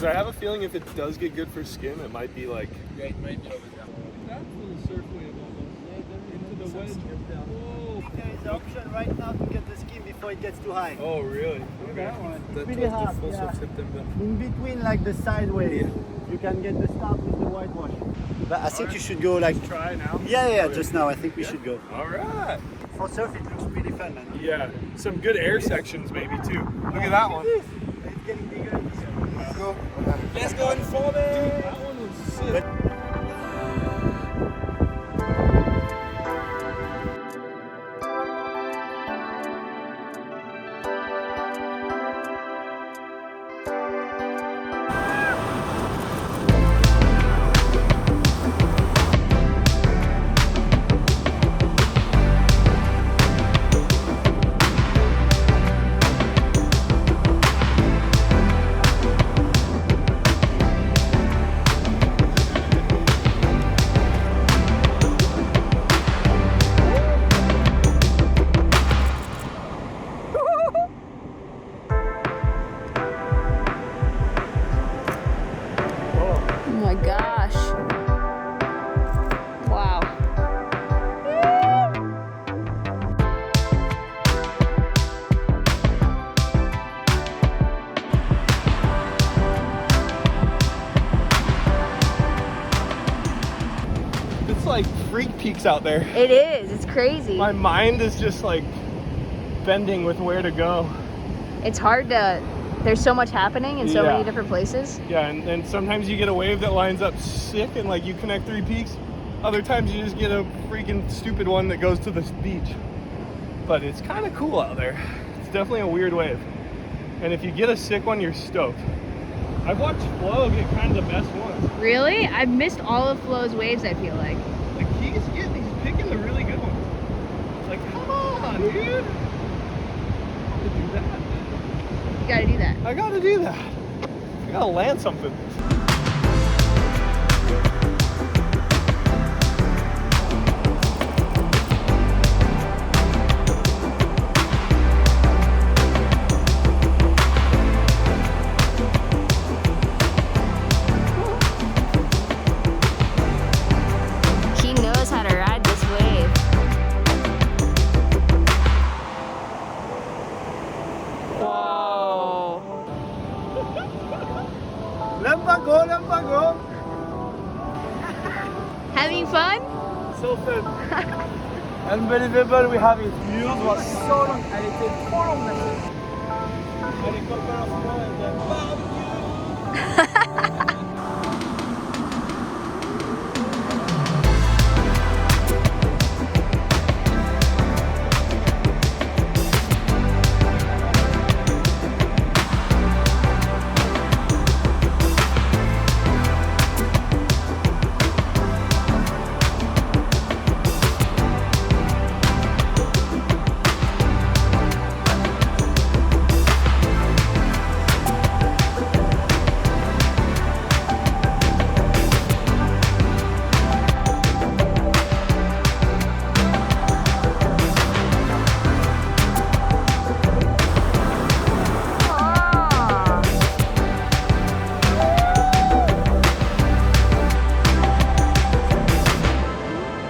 Because I have a feeling if it does get good for skim, it might be like... Yeah, it might be over there. That's the surf wave almost. Into the wedge. Whoa. There is an option right now to get the skim before it gets too high. Oh, really? Look at that one. It's pretty hard, In between like the sideways, you can get the start with the whitewash. But I think you should go like... Try now? Yeah, just now. I think we should go. All right. For surf, it looks pretty fun, man. Yeah, some good air sections maybe too. Look at that one. It's getting bigger. Let's go. Let's go inform it! That one was sick. Oh my gosh. Wow. It's like freak peaks out there. It is. It's crazy. My mind is just like bending with where to go. It's hard to... There's so much happening in so many different places. Yeah, and sometimes you get a wave that lines up sick and like you connect 3 peaks. Other times you just get a freaking stupid one that goes to the beach. But it's kind of cool out there. It's definitely a weird wave. And if you get a sick one, you're stoked. I've watched Flo get kind of the best ones. Really? I've missed all of Flo's waves, I feel like. Like he's picking the really good ones. Like, come on, dude. I gotta do that. You gotta do that. I gotta do that. I gotta land something. He knows how to ride this wave. Whoa. Lampago. Having fun? So fun. Unbelievable, we have it. Mules was so long. Elle était trop longue, la chose. Allez, copains, barbecue.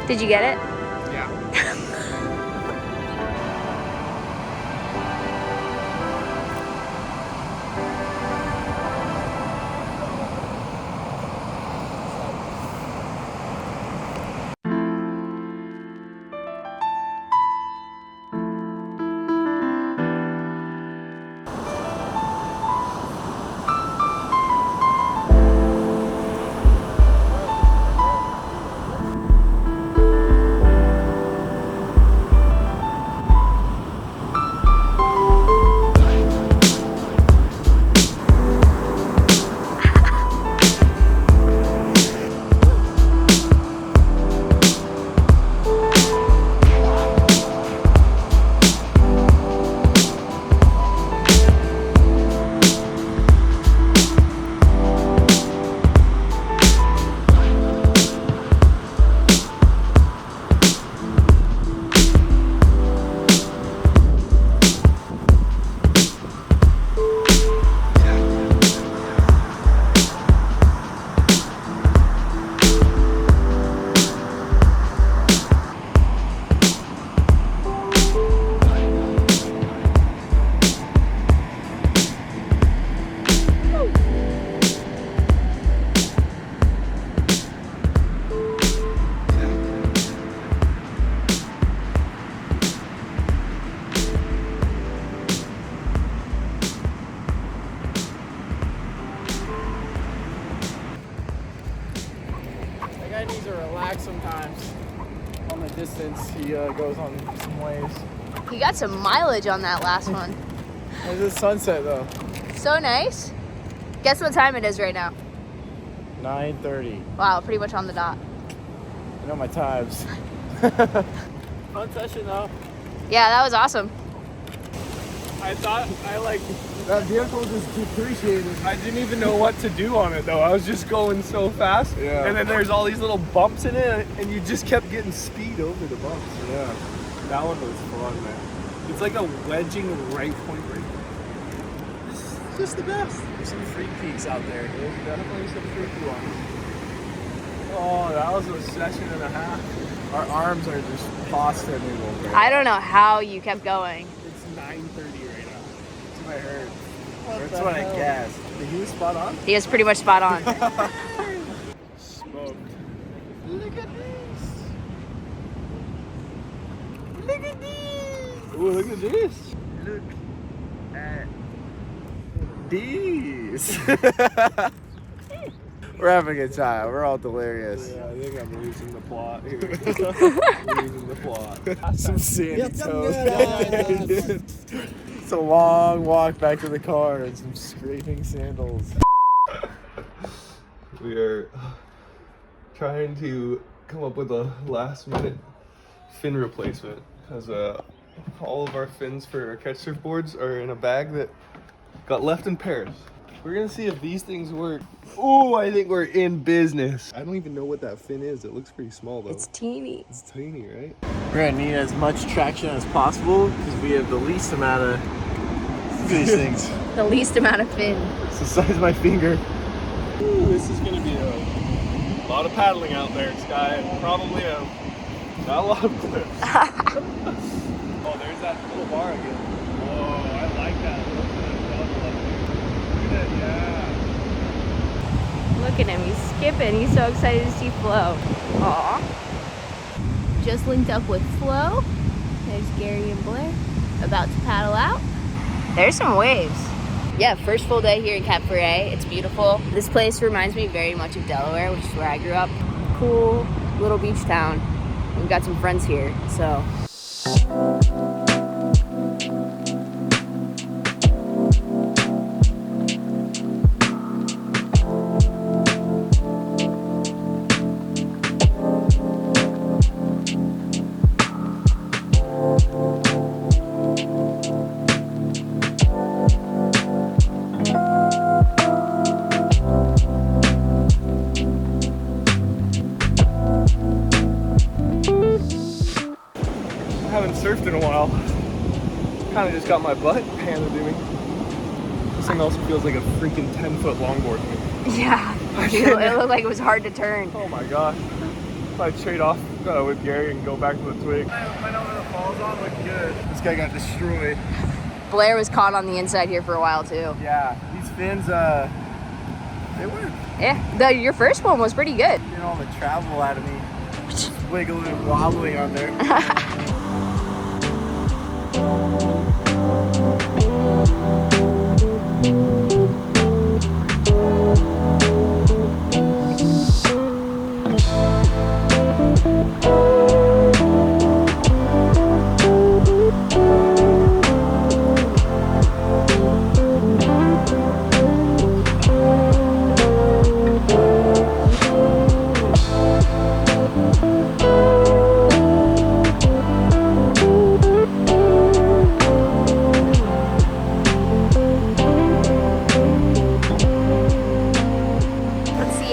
Did you get it? Yeah. needs to relax sometimes. On the distance, he goes on some waves. He got some mileage on that last one. There's a sunset though. So nice. Guess what time it is right now? 9:30. Wow, pretty much on the dot. I know my times. Fun session though. Yeah, that was awesome. I thought That vehicle just depreciated. I didn't even know what to do on it though. I was just going so fast. Yeah. And then there's all these little bumps in it, and you just kept getting speed over the bumps. Yeah. That one was fun, man. It's like a wedging right point break. It's just the best. There's some freak peaks out there. There's definitely some freaky ones. Oh, that was a session and a half. Our arms are just pasta noodles. Right? I don't know how you kept going. It's 9:30 right now. That's what I heard. That's what I guessed. Did he was spot on? He was pretty much spot on. Smoked. Look at this. Look at this. Ooh, look at this. Look at these. We're having a good time. We're all delirious. Yeah, I think I'm losing the plot here. Losing the plot. Some sandy toes. It's a long walk back to the car and some scraping sandals. We are trying to come up with a last minute fin replacement because all of our fins for our catch surfboards are in a bag that got left in Paris. We're gonna see if these things work. Oh, I think we're in business. I don't even know what that fin is. It looks pretty small though. It's teeny. It's tiny, right? We're gonna need as much traction as possible because we have the least amount of these things. The least amount of fin. It's the size of my finger. Ooh, this is gonna be a lot of paddling out there, Sky. And probably not a lot of clips. Oh, there's that little bar again. Whoa, I like that. Look at that, yeah. Look at him, he's skipping. He's so excited to see Flo. Aw. Just linked up with Flo. There's Gary and Blair about to paddle out. There's some waves. Yeah, first full day here in Cap Ferret. It's beautiful. This place reminds me very much of Delaware, which is where I grew up. Cool little beach town. We've got some friends here, so. I haven't surfed in a while. Kind of just got my butt handed to me. This thing also feels like a freaking 10-foot longboard to me. Yeah, it looked like it was hard to turn. Oh my gosh. If I trade off with Gary and go back to the twig. I know the falls on look good. This guy got destroyed. Blair was caught on the inside here for a while too. Yeah, these fins, they work. Yeah, your first one was pretty good. Getting all the travel out of me. Just wiggling and wobbling on there.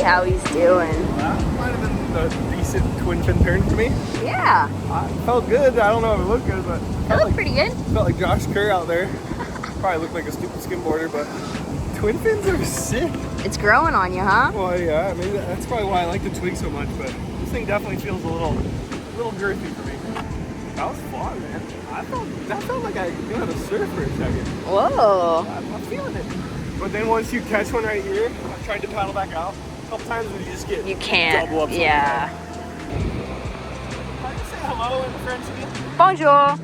How he's doing. That might have been a decent twin fin turn for me. Yeah, It felt good. I don't know if it looked good, but it looked pretty good. felt like Josh Kerr out there. Probably looked like a stupid skimboarder, but twin fins are sick. It's growing on you, huh? Well, yeah, I mean, that's probably why I like the twig so much, but this thing definitely feels a little girthy for me. That was fun, man. That felt like I knew how to surf for a second. Whoa. I'm feeling it. But then once you catch one right here, I tried to paddle back out. A couple times when you just get You can't. double up. Yeah. Can I just say hello in French again? Bonjour.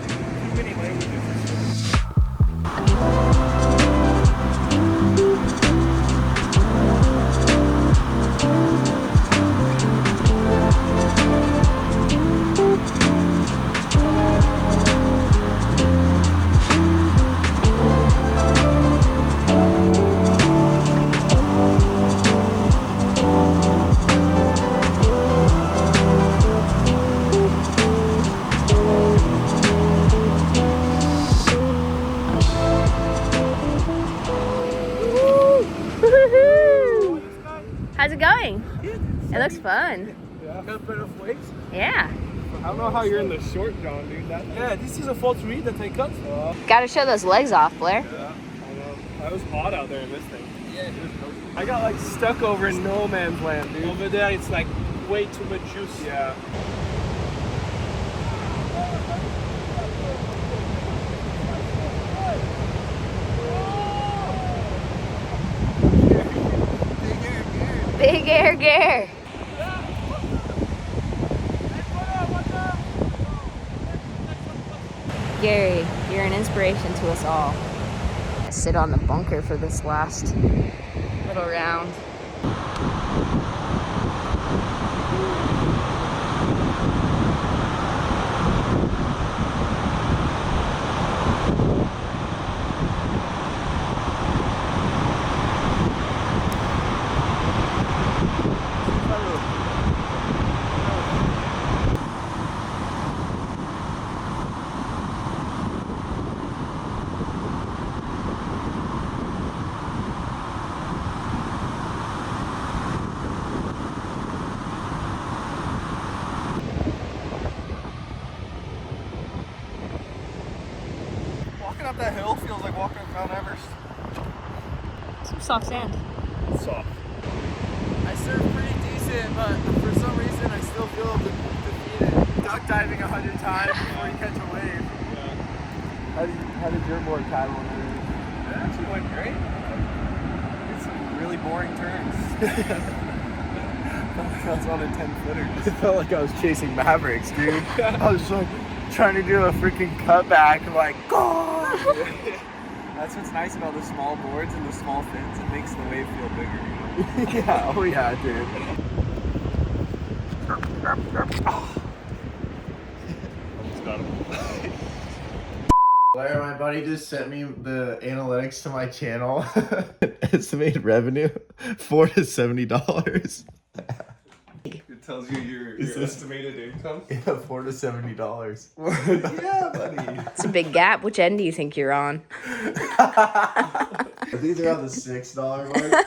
Too many languages. How's it going? It looks fun. Couple of waves. Yeah. I don't know how you're in the short John, dude. Yeah, this is a 4-3 that I cut. Gotta show those legs off, Blair. Yeah, I know. That was hot out there in this thing. Yeah, I got like stuck over in no man's land, dude. Over there, it's like way too much juice. Yeah. Big air gear. Gary, you're an inspiration to us all. I sit on the bunker for this last little round. Walking up that hill feels like walking up Mount Everest. Some soft sand. It's soft. I surf pretty decent, but for some reason I still feel defeated. Duck diving 100 times before you catch a wave. How did your board paddle in there? It actually went great. It's some really boring turns. I was on a 10-footer. It felt like I was chasing Mavericks, dude. I was like trying to do a freaking cutback, like, go! That's what's nice about the small boards and the small fins. It makes the wave feel bigger, you know? Yeah, oh yeah, dude. Almost got him. Blair, my buddy just sent me the analytics to my channel. Estimated revenue, $4 to $70. It tells you your estimated income. Yeah, $4 to $70. Yeah, buddy. It's a big gap. Which end do you think you're on? These are on the $6 mark.